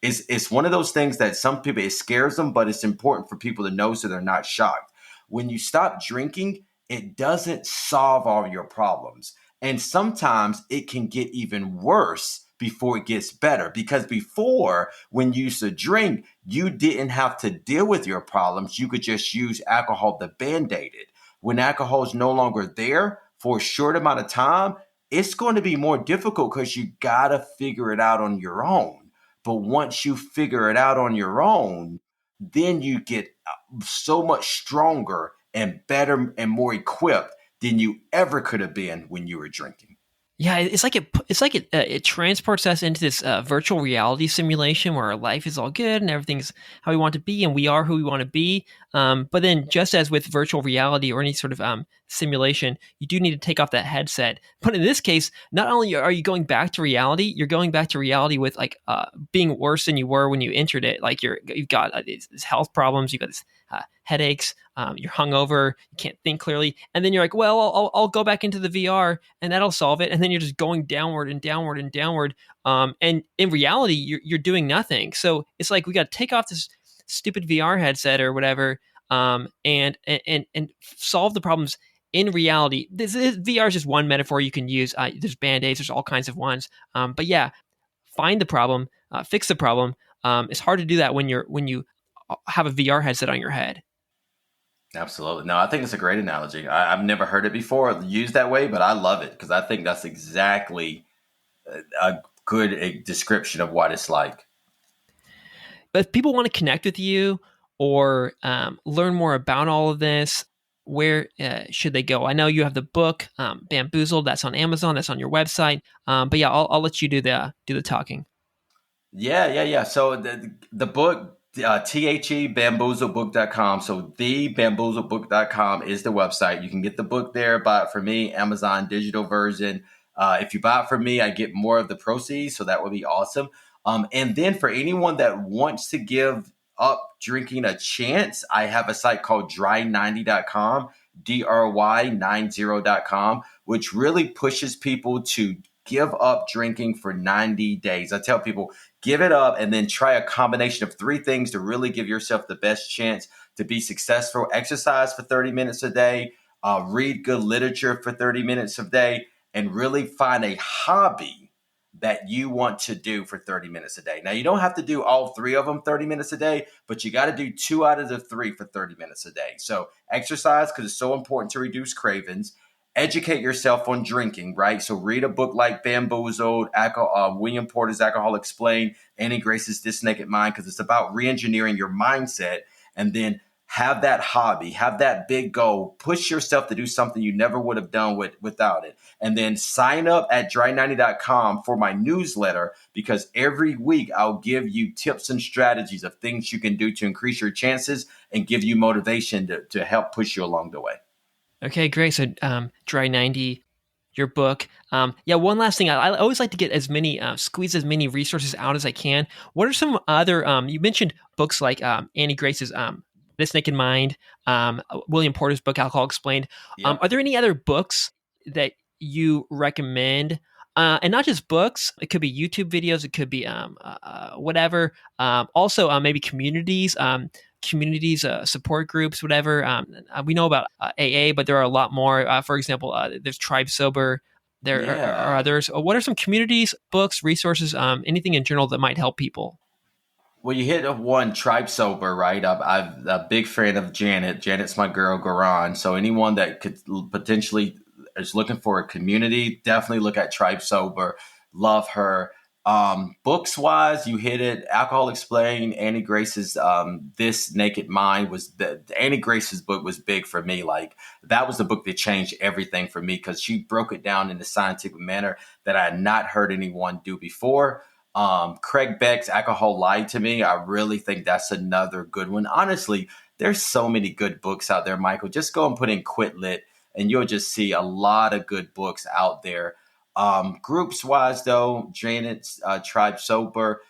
it's one of those things that some people, it scares them, but it's important for people to know so they're not shocked. When you stop drinking, it doesn't solve all your problems. And sometimes it can get even worse before it gets better. Because before, when you used to drink, you didn't have to deal with your problems. You could just use alcohol to band-aid it. When alcohol is no longer there for a short amount of time, it's going to be more difficult because you got to figure it out on your own. But once you figure it out on your own, then you get so much stronger and better and more equipped than you ever could have been when you were drinking. Yeah, it transports us into this virtual reality simulation where our life is all good and everything's how we want to be and we are who we want to be. But then, just as with virtual reality or any sort of simulation, you do need to take off that headset. But in this case, not only are you going back to reality, you're going back to reality with like being worse than you were when you entered it. Like you've got these health problems, you've got this headaches, you're hungover, you can't think clearly, and then you're like, well, I'll go back into the VR and that'll solve it. And then you're just going downward and downward and downward. And in reality, you're doing nothing. So it's like we got to take off this stupid VR headset or whatever, and solve the problems in reality. This VR is just one metaphor you can use. There's band-aids, there's all kinds of ones. But yeah, find the problem, fix the problem. It's hard to do that when you have a VR headset on your head. Absolutely. No, I think it's a great analogy. I've never heard it before used that way, but I love it because I think that's exactly a good description of what it's like. But if people want to connect with you or learn more about all of this, where should they go? I know you have the book Bamboozled. That's on Amazon. That's on your website. But yeah, I'll let you do the talking. Yeah. So the book thebamboozlebook.com. So thebamboozlebook.com is the website. You can get the book there, buy it for me, Amazon digital version. If you buy it from me, I get more of the proceeds. So that would be awesome. And then for anyone that wants to give up drinking a chance, I have a site called dry90.com, DRY90.com, which really pushes people to give up drinking for 90 days. I tell people, give it up and then try a combination of three things to really give yourself the best chance to be successful. Exercise for 30 minutes a day, read good literature for 30 minutes a day, and really find a hobby that you want to do for 30 minutes a day. Now, you don't have to do all three of them 30 minutes a day, but you got to do two out of the three for 30 minutes a day. So exercise, because it's so important to reduce cravings. Educate yourself on drinking, right? So read a book like Bamboozled, William Porter's Alcohol Explained, Annie Grace's This Naked Mind, because it's about re-engineering your mindset. And then have that hobby, have that big goal, push yourself to do something you never would have done without it. And then sign up at dry90.com for my newsletter, because every week I'll give you tips and strategies of things you can do to increase your chances and give you motivation to help push you along the way. Okay, great. So, Dry 90, your book. One last thing. I always like to get as many, squeeze as many resources out as I can. What are some other, you mentioned books like Annie Grace's This Naked Mind, William Porter's book, Alcohol Explained. Yeah. Are there any other books that you recommend? And not just books. It could be YouTube videos. It could be whatever. Also, maybe communities. Support groups, whatever. We know about AA, but there are a lot more. For example, there's Tribe Sober. There are others. What are some communities, books, resources, anything in general that might help people? Well, you hit one, Tribe Sober, right? I'm a big fan of Janet. Janet's my girl, Garan. So anyone that could potentially is looking for a community, definitely look at Tribe Sober. Love her. Books wise, you hit it. Alcohol Explained, Annie Grace's This Naked Mind Annie Grace's book was big for me. Like, that was the book that changed everything for me, because she broke it down in a scientific manner that I had not heard anyone do before. Craig Beck's Alcohol Lied to Me. I really think that's another good one. Honestly, there's so many good books out there, Michael. Just go and put in Quit Lit and you'll just see a lot of good books out there. Groups wise, though, Janet's Tribe Sober.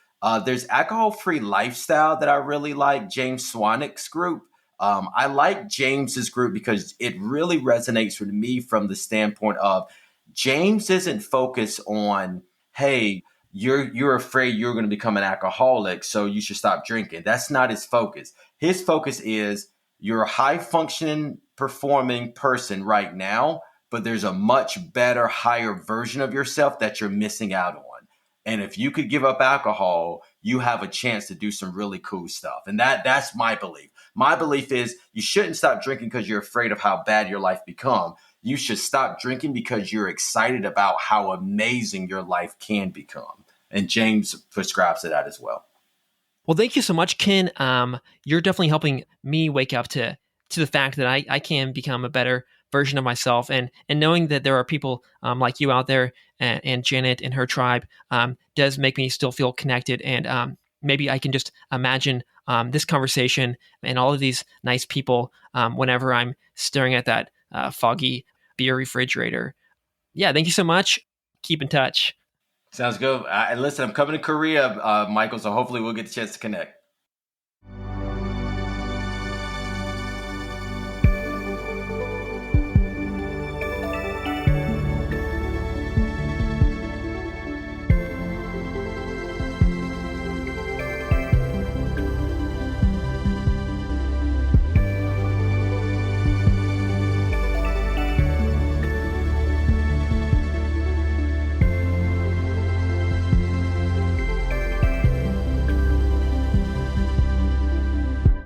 There's Alcohol Free Lifestyle that I really like, James Swanick's group. I like James's group because it really resonates with me from the standpoint of James isn't focused on, hey, you're afraid you're going to become an alcoholic, so you should stop drinking. That's not his focus. His focus is you're a high functioning, performing person right now, but there's a much better, higher version of yourself that you're missing out on. And if you could give up alcohol, you have a chance to do some really cool stuff. And that's my belief. My belief is you shouldn't stop drinking because you're afraid of how bad your life become. You should stop drinking because you're excited about how amazing your life can become. And James prescribes to that as well. Well, thank you so much, Ken. You're definitely helping me wake up to the fact that I can become a better version of myself, and knowing that there are people like you out there, and Janet and her tribe does make me still feel connected. And maybe I can just imagine this conversation and all of these nice people whenever I'm staring at that foggy beer refrigerator. Yeah, thank you so much. Keep in touch. Sounds good. And listen, I'm coming to Korea, Michael, so hopefully we'll get the chance to connect.